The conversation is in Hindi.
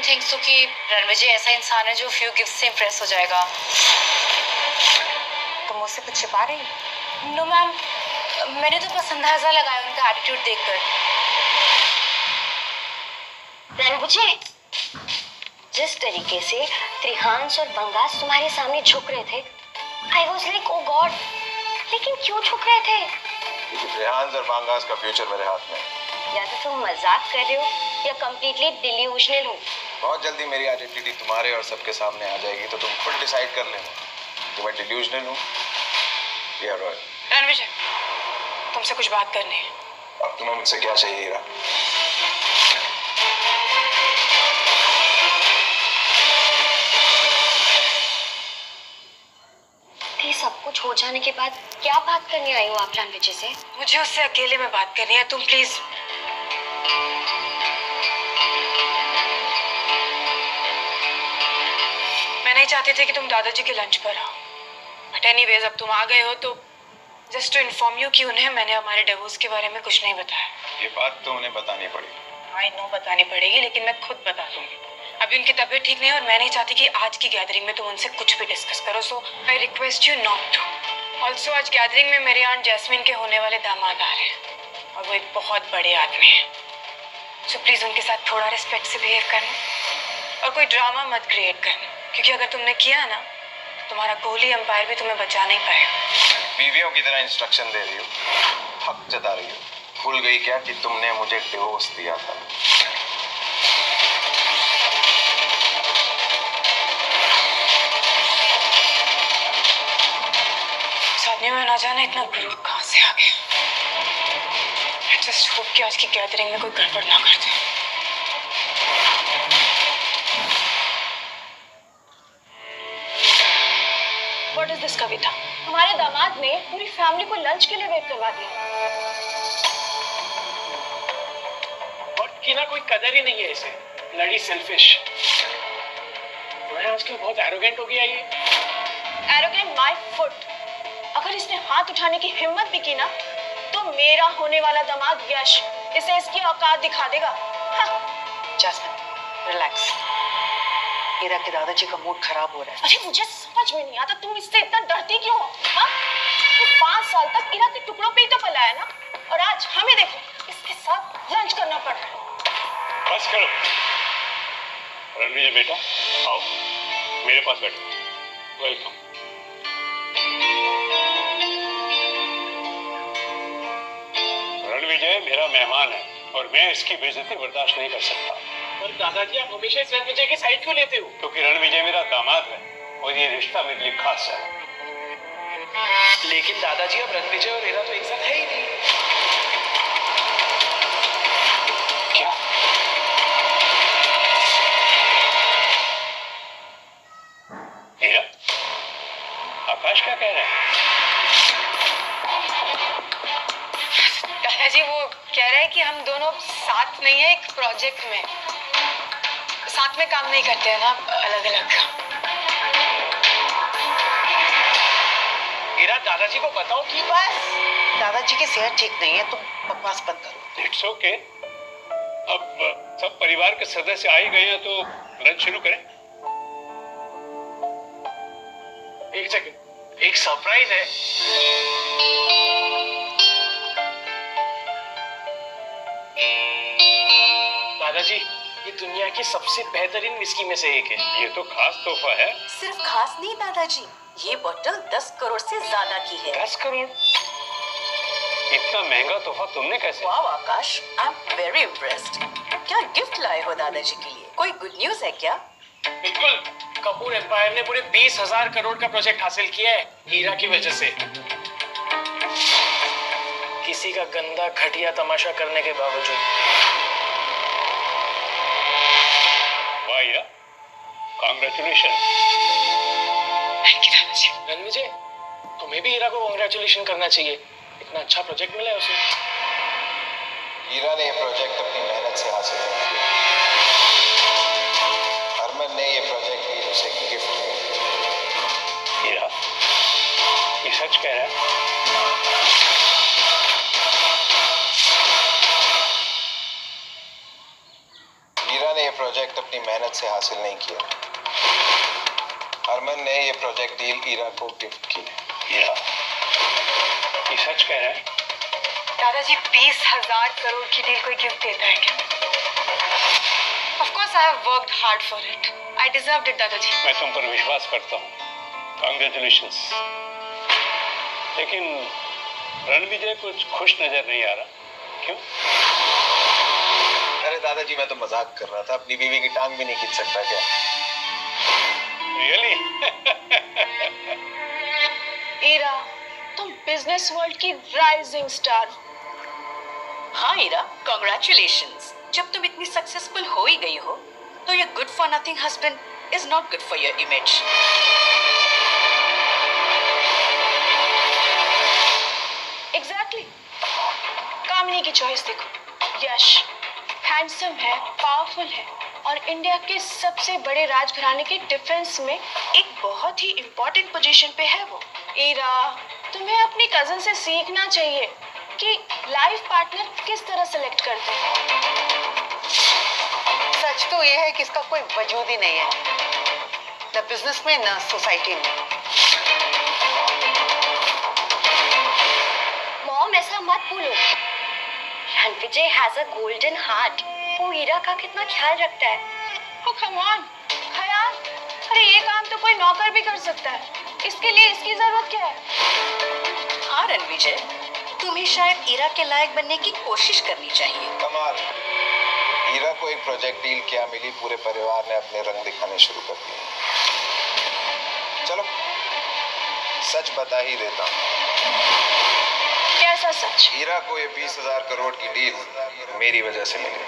डोंट थिंक सो कि रणविजय ऐसा इंसान है जो फ्यू गिफ्ट से इम्प्रेस हो जाएगा। तुम मुझसे कुछ छिपा रही? नो मैम, मैंने तो बस अंदाजा लगाया उनका एटीट्यूड देखकर। रणविजय, जिस तरीके से त्रिहांस और बंगास तुम्हारे सामने झुक रहे थे, I was like oh God, लेकिन क्यों झुक रहे थे? त्रिहांस और बंगास का फ्यूचर मेरे हाथ में। या तो तुम मजाक कर रहे हो या कंप्लीटली डिल्यूजनल हो। बहुत जल्दी मेरी आइडेंटिटी तुम्हारे और सबके सामने आ जाएगी, तो तुम खुद डिसाइड कर लेना कि मैं डिल्यूजनल हूँ या रॉयल। रणविजय, तुमसे कुछ बात करनी है। अब तुम्हें मुझसे क्या चाहिए हीरा? ये सब कुछ हो जाने के बाद क्या बात करने आई हो आप रणविजय से? मुझे उससे अकेले में बात करनी है, तुम प्लीज। मैं नहीं चाहती थी कि तुम दादाजी के लंच पर आओ, बट एनीवेज अब तुम आ गए हो तो जस्ट टू इन्फॉर्म यू कि उन्हें मैंने हमारे डिवोर्स के बारे में कुछ नहीं बताया। ये बात तो उन्हें बतानी पड़ेगी। आई नो बतानी पड़ेगी, लेकिन मैं खुद बता दूंगी। अभी उनकी तबीयत ठीक नहीं है और मैं नहीं चाहती कि आज की गैदरिंग में तुम उनसे कुछ भी डिस्कस करो, so I request you not to. Also आज गैदरिंग में मेरी आंट जैस्मिन के होने वाले दामाद आ रहे हैं और वो एक बहुत बड़े आदमी है, सो प्लीज उनके साथ थोड़ा रिस्पेक्ट से बिहेव करना और कोई ड्रामा मत क्रिएट करना, क्योंकि अगर तुमने किया ना तो तुम्हारा कोहली एम्पायर भी तुम्हें बचा नहीं पाएगा। बीवियों की तरह इंस्ट्रक्शन दे रही हो, हक जता रही हो। भूल गई क्या कि तुमने मुझे डिवोर्स दिया था? सामने में ना जाना इतना गुरूर कहाँ से आ गया। I just hope कि आज की गैदरिंग में कोई गड़बड़ ना कर दे। What is this कविता? हमारे दामाद ने पूरी फैमिली को लंच के लिए वेट करवा दिया। बट की ना कोई कदर ही नहीं है इसे, ब्लडी सेल्फिश। मैं आजकल बहुत एरोगेंट हो गया ये। Arrogant my foot। अगर इसने हाथ उठाने की हिम्मत भी की ना, तो मेरा होने वाला दामाद यश इसे इसकी औकात दिखा देगा। Jasmine, relax. हीरा के दादाजी का मूड खराब हो रहा है। अरे मुझे समझ में नहीं आता तुम इससे इतना डरती क्यों हो? हाँ? तो 5 साल तक हीरा के टुकड़ों पे ही तो पला है ना, और आज हमें देखो इसके साथ लंच करना पड़ रहा है। बस करो रणविजय बेटा, आओ मेरे पास बैठो। वेलकम। रणविजय मेरा मेहमान है और मैं इसकी बेइज्जती बर्दाश्त नहीं कर सकता। पर दादाजी आप हमेशा इस रणविजय की साइड क्यों लेते हो? क्योंकि रणविजय मेरा दामाद है और ये रिश्ता मेरे लिए खास है। लेकिन दादाजी अब रणविजय और हीरा तो एक साथ है ही नहीं। क्या? हीरा, आकाश क्या कह रहा है? दादाजी वो कह रहे हैं कि हम दोनों साथ नहीं है, एक प्रोजेक्ट में साथ में काम नहीं करते हैं ना, अलग अलग। हीरा, दादाजी को बताओ कि बस दादाजी की सेहत ठीक नहीं है, तुम बकवास बंद करो। It's okay. अब सब परिवार के सदस्य आ ही गए हैं तो लंच शुरू करें। एक सेकंड, एक सरप्राइज है। दादाजी, ये दुनिया की सबसे बेहतरीन विस्की में से एक है। ये तो खास तोहफा है। सिर्फ खास नहीं दादाजी, ये बोतल 10 करोड़ से ज्यादा की है। 10 करोड़? इतना महंगा तोहफा तुमने कैसे? वाह आकाश, आई एम वेरी इम्प्रेस्ड। क्या गिफ्ट लाए हो दादाजी के लिए? कोई गुड न्यूज है क्या? बिल्कुल, कपूर एम्पायर ने पूरे 20,000 करोड़ का प्रोजेक्ट हासिल किया है हीरा की वजह से। किसी का गंदा घटिया तमाशा करने के बावजूद। वाह हीरा, कांग्रेचुलेशन। थैंक यू दादाजी। रणविजय, तुम्हें भी हीरा को कांग्रेचुलेशन करना चाहिए, इतना अच्छा प्रोजेक्ट मिला है उसे। हीरा ने ये प्रोजेक्ट अपनी मेहनत से हासिल किया। हरमन ने ये प्रोजेक्ट भी उसे गिफ्ट किया। हीरा, ये सच कह रहा है? हीरा ने ये प्रोजेक्ट अपनी मेहनत से हासिल नहीं किया। हरमन ने ये प्रोजेक्ट डील ईरा को गिफ्ट की है। ईरा, ये सच कह रहे हैं? दादाजी 20,000 करोड़ की डील कोई गिफ्ट देता है क्या? Of course I have worked hard for it. I deserved it, दादाजी। मैं तुम पर विश्वास करता हूँ। Congratulations। लेकिन रणविजय कुछ खुश नजर नहीं आ रहा, क्यों? अरे दादाजी, मैं तो मजाक कर रहा था। अपनी बीवी की टांग भी नहीं खींच सकता क्या? Really? ईरा, तुम बिजनेस वर्ल्ड की राइजिंग स्टार हो। हाँ ईरा, कॉन्ग्रेचुलेशंस। जब तुम इतनी सक्सेसफुल हो ही गई हो तो ये good for nothing husband is not good for your image. Exactly. Kamini की चॉइस देखो। यश हैंडसम है, पावरफुल है और इंडिया के सबसे बड़े राजघराने के डिफेंस में एक बहुत ही इम्पोर्टेंट पोजीशन पे है वो। ईरा, तुम्हें अपनी कजन से सीखना चाहिए कि लाइफ पार्टनर किस तरह सेलेक्ट करते हैं। सच तो ये है कि इसका कोई वजूद ही नहीं है, न बिजनेस में न सोसाइटी में। मॉम, ऐसा मत बोलो। Ranvijay has a golden heart. वो ईरा का कितना ख्याल रखता है। Oh, come on, ख्याल? अरे ये काम तो कोई नौकर भी कर सकता है। इसके लिए इसकी जरूरत क्या है? हाँ रणविजय, तुम्हें शायद ईरा के लायक बनने की कोशिश करनी चाहिए। कमाल, ईरा को एक प्रोजेक्ट डील क्या मिली, पूरे परिवार ने अपने रंग दिखाने शुरू कर दिए। चलो सच बता ही देता हूँ। कैसा सच? हीरा को ये 20,000 करोड़ की डील मेरी वजह से मिली।